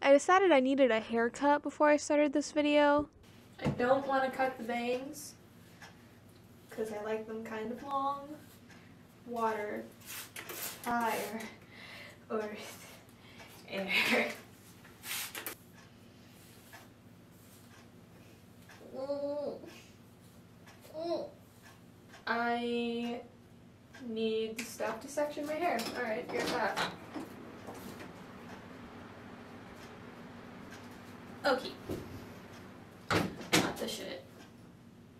I decided I needed a haircut before I started this video. I don't want to cut the bangs because I like them kind of long. Water, fire, earth, air. I need stuff to section my hair. Alright, here's that. Okay. Not the shit.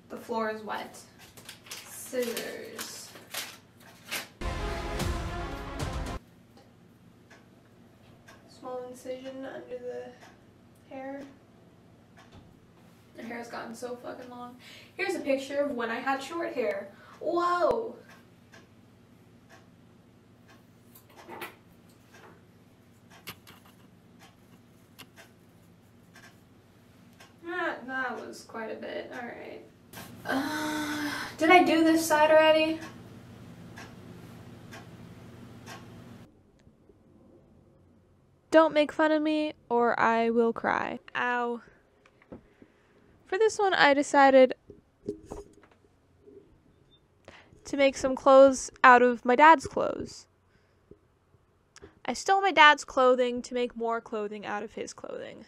The floor is wet. Scissors. Small incision under the hair. My hair's gotten so fucking long. Here's a picture of when I had short hair. Whoa! That was quite a bit. Alright. Did I do this side already? Don't make fun of me or I will cry. Ow. For this one, I decided to make some clothes out of my dad's clothes. I stole my dad's clothing to make more clothing out of his clothing.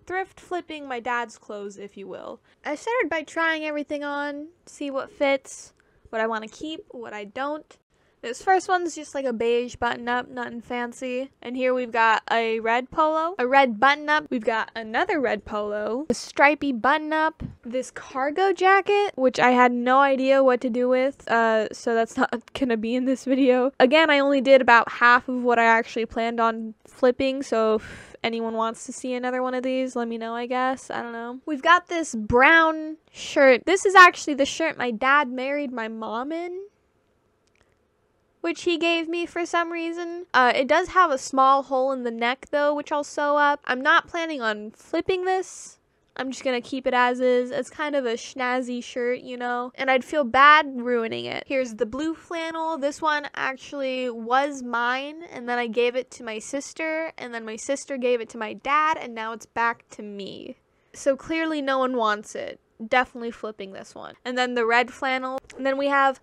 Thrift flipping my dad's clothes, if you will. I started by trying everything on, see what fits, what I want to keep, what I don't. This first one's just like a beige button-up, nothing fancy. And here we've got a red polo, a red button-up. We've got another red polo, a stripy button-up, this cargo jacket, which I had no idea what to do with, so that's not gonna be in this video. Again, I only did about half of what I actually planned on flipping, so if anyone wants to see another one of these, let me know, I guess. I don't know. We've got this brown shirt. This is actually the shirt my dad married my mom in, which he gave me for some reason. It does have a small hole in the neck though, which I'll sew up. I'm not planning on flipping this. I'm just gonna keep it as is. It's kind of a schnazzy shirt, you know, and I'd feel bad ruining it. Here's the blue flannel. This one actually was mine, and then I gave it to my sister, and then my sister gave it to my dad, and now it's back to me. So clearly no one wants it. Definitely flipping this one. And then the red flannel. And then we have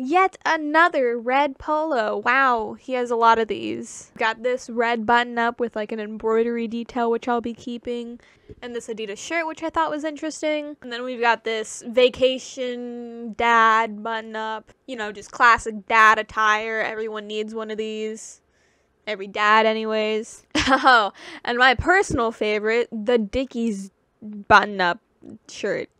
yet another red polo. Wow, he has a lot of these. Got this red button up with like an embroidery detail, which I'll be keeping. And this Adidas shirt, which I thought was interesting. And then we've got this vacation dad button up. You know, just classic dad attire. Everyone needs one of these. Every dad anyways. Oh, and my personal favorite, the Dickies button up shirt.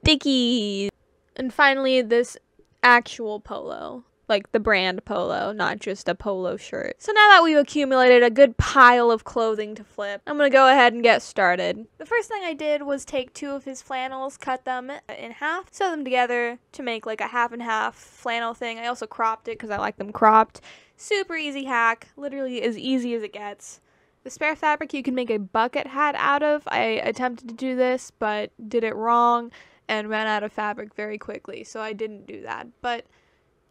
Dickies. And finally, this actual polo, like the brand polo, not just a polo shirt. So now that we've accumulated a good pile of clothing to flip, I'm gonna go ahead and get started. The first thing I did was take two of his flannels, cut them in half, sew them together to make like a half and half flannel thing. I also cropped it because I like them cropped. Super easy hack, literally as easy as it gets. The spare fabric you can make a bucket hat out of. I attempted to do this, but did it wrong and ran out of fabric very quickly, so I didn't do that, but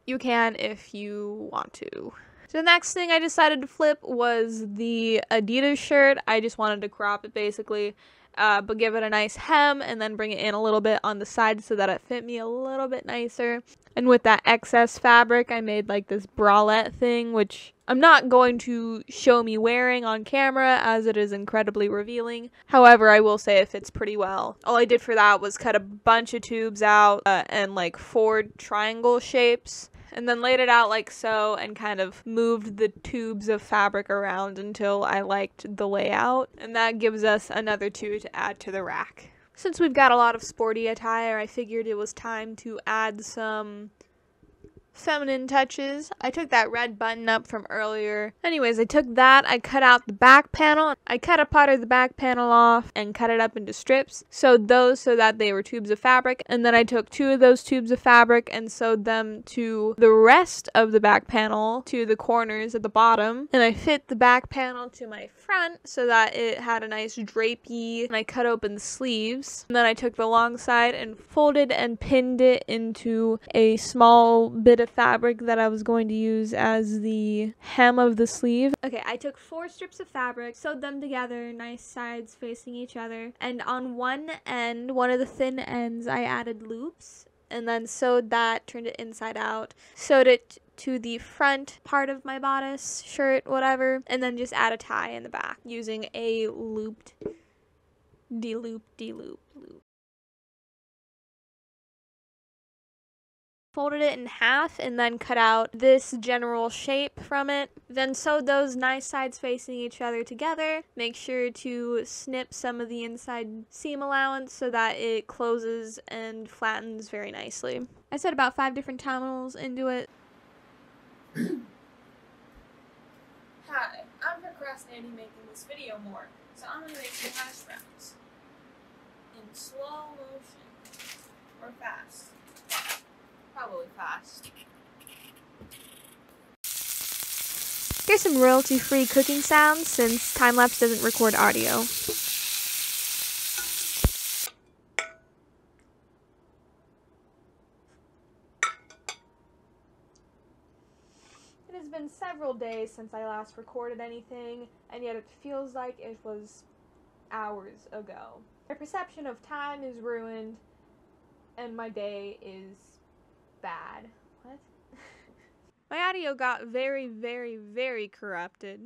you can if you want to. So the next thing I decided to flip was the Adidas shirt. I just wanted to crop it basically, but give it a nice hem and then bring it in a little bit on the side so that it fit me a little bit nicer. And with that excess fabric, I made like this bralette thing, which I'm not going to show me wearing on camera as it is incredibly revealing. However, I will say it fits pretty well. All I did for that was cut a bunch of tubes out and like 4 triangle shapes, and then laid it out like so and kind of moved the tubes of fabric around until I liked the layout. And that gives us another 2 to add to the rack. Since we've got a lot of sporty attire, I figured it was time to add some feminine touches. I took that red button up from earlier. Anyways, I took that, I cut out the back panel. I cut a part of the back panel off and cut it up into strips. Sewed those so that they were tubes of fabric. And then I took 2 of those tubes of fabric and sewed them to the rest of the back panel, to the corners at the bottom. And I fit the back panel to my front so that it had a nice drapey. And I cut open the sleeves. And then I took the long side and folded and pinned it into a small bit of fabric that I was going to use as the hem of the sleeve. Okay, I took 4 strips of fabric, sewed them together, nice sides facing each other, and on one end, one of the thin ends, I added loops, and then sewed that, turned it inside out, sewed it to the front part of my bodice, shirt, whatever, and then just add a tie in the back using a looped, de-loop, loop. Folded it in half and then cut out this general shape from it. Then sewed those nice sides facing each other together. Make sure to snip some of the inside seam allowance so that it closes and flattens very nicely. I set about 5 different tunnels into it. Hi, I'm procrastinating making this video more, so I'm going to make some hash browns. In slow motion. Or fast. Probably fast. Here's some royalty-free cooking sounds since time-lapse doesn't record audio. It has been several days since I last recorded anything, and yet it feels like it was hours ago. My perception of time is ruined, and my day is bad. What? My audio got very, very, very corrupted,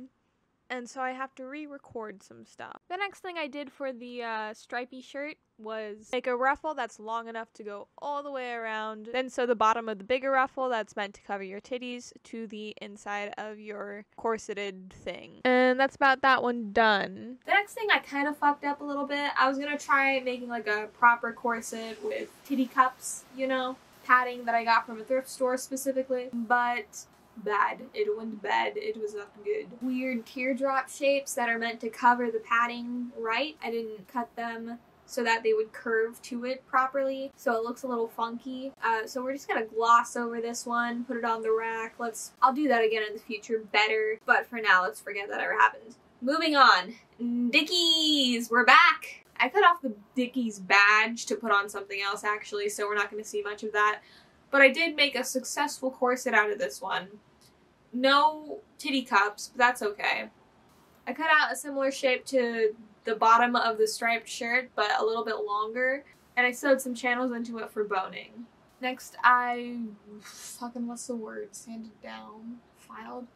and so I have to re-record some stuff. The next thing I did for the stripy shirt was make a ruffle that's long enough to go all the way around, then sew the bottom of the bigger ruffle that's meant to cover your titties to the inside of your corseted thing. And that's about that one done. The next thing I kind of fucked up a little bit. I was gonna try making like a proper corset with titty cups, you know, padding that I got from a thrift store specifically, but bad. It went bad. It was not good. Weird teardrop shapes that are meant to cover the padding right. I didn't cut them so that they would curve to it properly, so it looks a little funky. So we're just gonna gloss over this one, put it on the rack. I'll do that again in the future better, but for now, let's forget that ever happened. Moving on. Dickies! We're back! I cut off the Dickies badge to put on something else actually, so we're not going to see much of that. But I did make a successful corset out of this one. No titty cups, but that's okay. I cut out a similar shape to the bottom of the striped shirt, but a little bit longer, and I sewed some channels into it for boning. Next what's the word? Sanded down? Filed?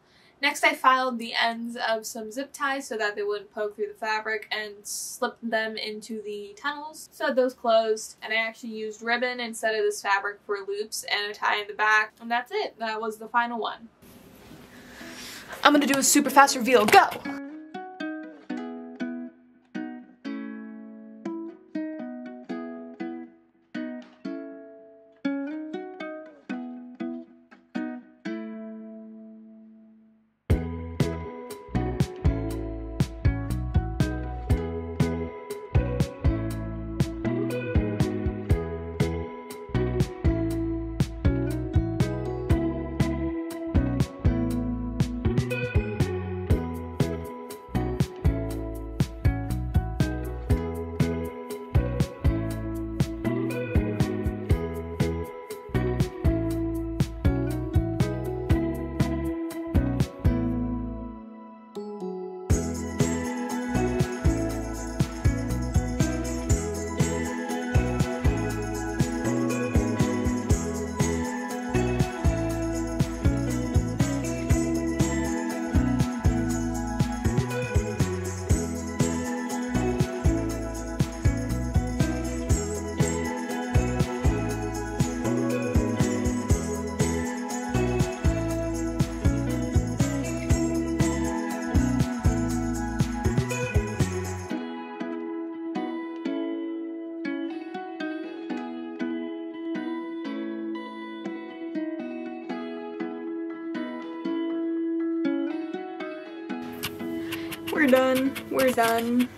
Next, I filed the ends of some zip ties so that they wouldn't poke through the fabric and slipped them into the tunnels. Sewed those closed, and I actually used ribbon instead of this fabric for loops and a tie in the back. And that's it. That was the final one. I'm gonna do a super fast reveal. Go! We're done. We're done.